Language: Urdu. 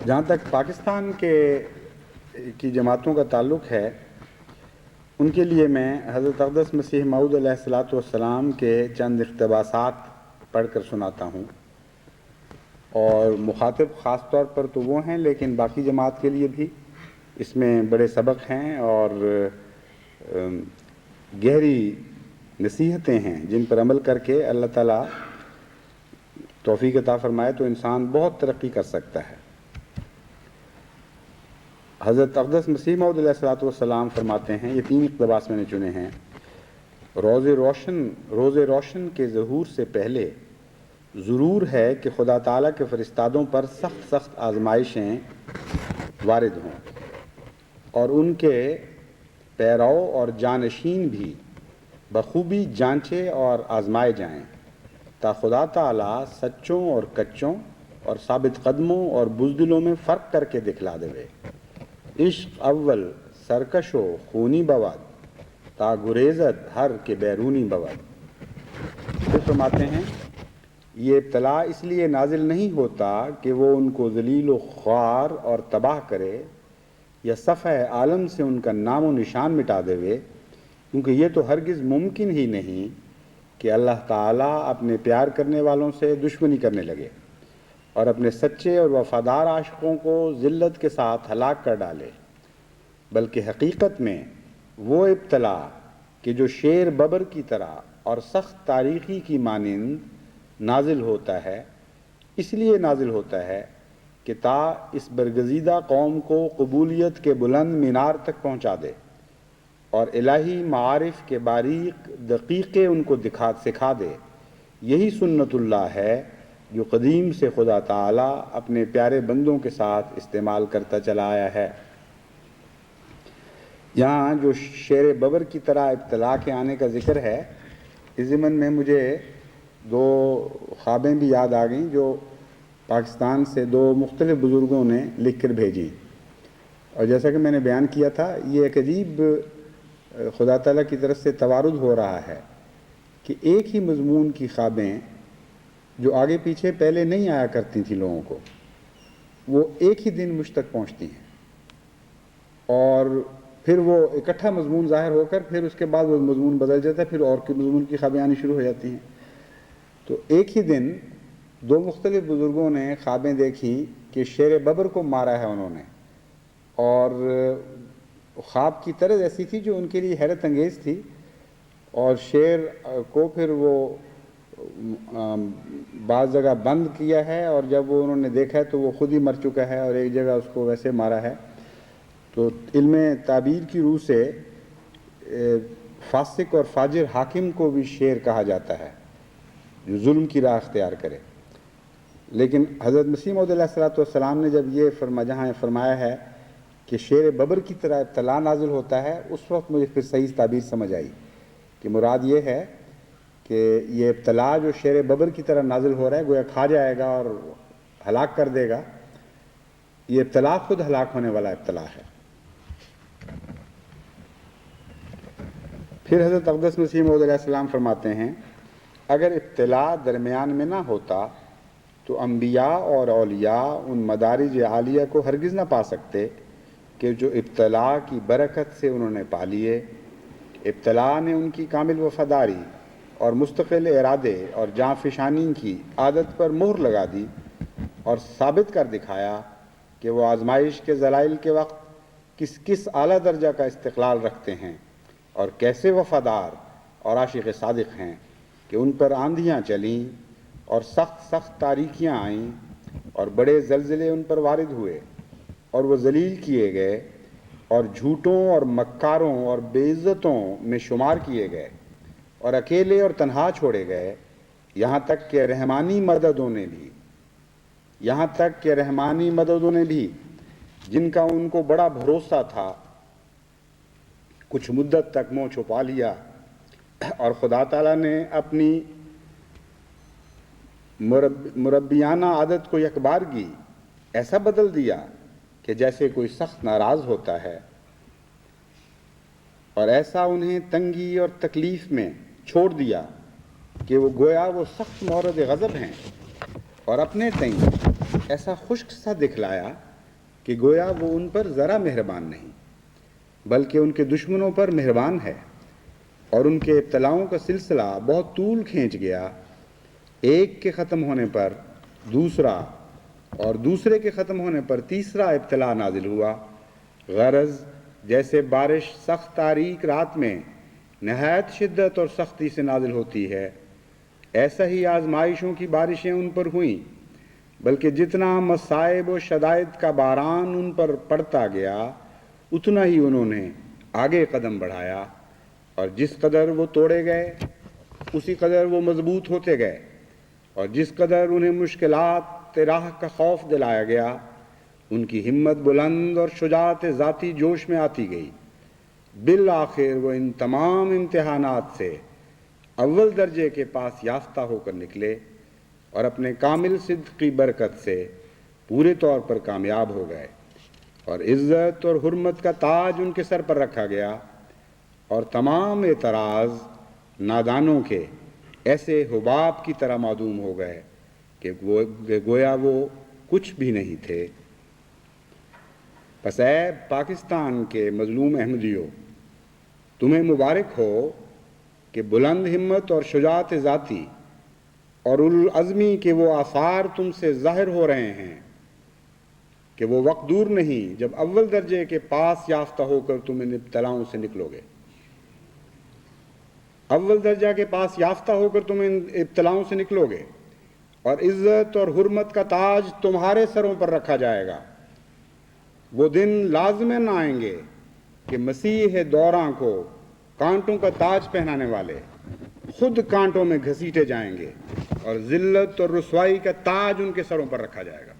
جہاں تک پاکستان کی جماعتوں کا تعلق ہے، ان کے لیے میں حضرت اقدس مسیح موعود علیہ الصلوۃ والسلام کے چند اقتباسات پڑھ کر سناتا ہوں، اور مخاطب خاص طور پر تو وہ ہیں، لیکن باقی جماعت کے لیے بھی اس میں بڑے سبق ہیں اور گہری نصیحتیں ہیں جن پر عمل کر کے اللہ تعالیٰ توفیق عطا فرمائے تو انسان بہت ترقی کر سکتا ہے۔ حضرت اقدس مسیح موعود علیہ الصلوۃ والسلام فرماتے ہیں، یہ 3 اقتباس میں نے چنے ہیں: روز روشن کے ظہور سے پہلے ضرور ہے کہ خدا تعالیٰ کے فرستادوں پر سخت آزمائشیں وارد ہوں اور ان کے پیرو اور جانشین بھی بخوبی جانچے اور آزمائے جائیں، تا خدا تعالیٰ سچوں اور کچوں اور ثابت قدموں اور بزدلوں میں فرق کر کے دکھلا دے۔ عشق اول سرکش و خونی بود، تا گریزت ہر کے بیرونی بود۔ پھر فرماتے ہیں، یہ ابتلا اس لیے نازل نہیں ہوتا کہ وہ ان کو ذلیل و خوار اور تباہ کرے یا صفحہ عالم سے ان کا نام و نشان مٹا دے، کیونکہ یہ تو ہرگز ممکن ہی نہیں کہ اللہ تعالیٰ اپنے پیار کرنے والوں سے دشمنی کرنے لگے اور اپنے سچے اور وفادار عاشقوں کو ذلت کے ساتھ ہلاک کر ڈالے، بلکہ حقیقت میں وہ ابتلا کہ جو شیر ببر کی طرح اور سخت تاریخی کی مانند نازل ہوتا ہے، اس لیے نازل ہوتا ہے کہ تا اس برگزیدہ قوم کو قبولیت کے بلند مینار تک پہنچا دے اور الہی معارف کے باریک دقیقے ان کو سکھا دے۔ یہی سنت اللہ ہے جو قدیم سے خدا تعالیٰ اپنے پیارے بندوں کے ساتھ استعمال کرتا چلا آیا ہے۔ یہاں جو شیر ببر کی طرح ابتلا کے آنے کا ذکر ہے، اس ضمن میں مجھے 2 خوابیں بھی یاد آ گئیں جو پاکستان سے 2 مختلف بزرگوں نے لکھ کر بھیجی، اور جیسا کہ میں نے بیان کیا تھا، یہ ایک عجیب خدا تعالیٰ کی طرف سے توارد ہو رہا ہے کہ ایک ہی مضمون کی خوابیں جو آگے پیچھے پہلے نہیں آیا کرتی تھیں لوگوں کو، وہ ایک ہی دن مجھ تک پہنچتی ہیں، اور پھر وہ اکٹھا مضمون ظاہر ہو کر پھر اس کے بعد وہ مضمون بدل جاتا ہے، پھر اور کے مضمون کی خوابیں آنی شروع ہو جاتی ہیں۔ تو ایک ہی دن 2 مختلف بزرگوں نے خوابیں دیکھی کہ شیر ببر کو مارا ہے انہوں نے، اور خواب کی طرز ایسی تھی جو ان کے لیے حیرت انگیز تھی، اور شیر کو پھر وہ بعض جگہ بند کیا ہے، اور جب وہ انہوں نے دیکھا ہے تو وہ خود ہی مر چکا ہے، اور ایک جگہ اس کو ویسے مارا ہے۔ تو علم تعبیر کی روح سے فاسق اور فاجر حاکم کو بھی شیر کہا جاتا ہے جو ظلم کی راہ اختیار کرے، لیکن حضرت مسیح موعود علیہ الصلوۃ والسلام نے جب یہ جہاں فرمایا ہے کہ شیر ببر کی طرح ابتلا نازل ہوتا ہے، اس وقت مجھے پھر صحیح تعبیر سمجھ آئی کہ مراد یہ ہے کہ یہ ابتلا جو شیر ببر کی طرح نازل ہو رہا ہے، گویا کھا جائے گا اور ہلاک کر دے گا، یہ ابتلا خود ہلاک ہونے والا ابتلا ہے۔ پھر حضرت اقدس مسیح موعود علیہ السلام فرماتے ہیں، اگر ابتلا درمیان میں نہ ہوتا تو انبیاء اور اولیاء ان مدارج عالیہ کو ہرگز نہ پا سکتے کہ جو ابتلا کی برکت سے انہوں نے پا لیے۔ ابتلا نے ان کی کامل وفاداری اور مستقل ارادے اور جاں فشانی کی عادت پر مہر لگا دی اور ثابت کر دکھایا کہ وہ آزمائش کے ذلائل کے وقت کس اعلیٰ درجہ کا استقلال رکھتے ہیں اور کیسے وفادار اور عاشق صادق ہیں کہ ان پر آندھیاں چلیں اور سخت تاریکیاں آئیں اور بڑے زلزلے ان پر وارد ہوئے اور وہ ذلیل کیے گئے اور جھوٹوں اور مکاروں اور بے عزتوں میں شمار کیے گئے اور اکیلے اور تنہا چھوڑے گئے، یہاں تک کہ رحمانی مددوں نے بھی جن کا ان کو بڑا بھروسہ تھا کچھ مدت تک منہ چھپا لیا، اور خدا تعالیٰ نے اپنی مربیانہ عادت کو یکبارگی ایسا بدل دیا کہ جیسے کوئی سخت ناراض ہوتا ہے، اور ایسا انہیں تنگی اور تکلیف میں چھوڑ دیا کہ وہ گویا وہ سخت مورد غضب ہیں، اور اپنے تئیں ایسا خشک سا دکھلایا کہ گویا وہ ان پر ذرا مہربان نہیں بلکہ ان کے دشمنوں پر مہربان ہے، اور ان کے ابتلاؤں کا سلسلہ بہت طول کھینچ گیا، ایک کے ختم ہونے پر دوسرا اور دوسرے کے ختم ہونے پر تیسرا ابتلا نازل ہوا۔ غرض جیسے بارش سخت تاریک رات میں نہایت شدت اور سختی سے نازل ہوتی ہے، ایسا ہی آزمائشوں کی بارشیں ان پر ہوئیں، بلکہ جتنا مصائب و شدائد کا باران ان پر پڑتا گیا اتنا ہی انہوں نے آگے قدم بڑھایا، اور جس قدر وہ توڑے گئے اسی قدر وہ مضبوط ہوتے گئے، اور جس قدر انہیں مشکلات راہ کا خوف دلایا گیا ان کی ہمت بلند اور شجاعت ذاتی جوش میں آتی گئی۔ بالآخر وہ ان تمام امتحانات سے اول درجے کے پاس یافتہ ہو کر نکلے اور اپنے کامل صدق کی برکت سے پورے طور پر کامیاب ہو گئے، اور عزت اور حرمت کا تاج ان کے سر پر رکھا گیا، اور تمام اعتراض نادانوں کے ایسے حباب کی طرح معدوم ہو گئے کہ گویا وہ کچھ بھی نہیں تھے۔ پس اے پاکستان کے مظلوم احمدیوں، تمہیں مبارک ہو کہ بلند ہمت اور شجاعت ذاتی اور العزمی کے وہ آثار تم سے ظاہر ہو رہے ہیں کہ وہ وقت دور نہیں جب اول درجے کے پاس یافتہ ہو کر تم ان ابتلاؤں سے نکلو گے۔ اول درجہ کے پاس یافتہ ہو کر تم ان ابتلاؤں سے نکلو گے، اور عزت اور حرمت کا تاج تمہارے سروں پر رکھا جائے گا۔ وہ دن لازماً آئیں گے کہ مسیح دوراں کو کانٹوں کا تاج پہنانے والے خود کانٹوں میں گھسیٹے جائیں گے، اور ذلت اور رسوائی کا تاج ان کے سروں پر رکھا جائے گا۔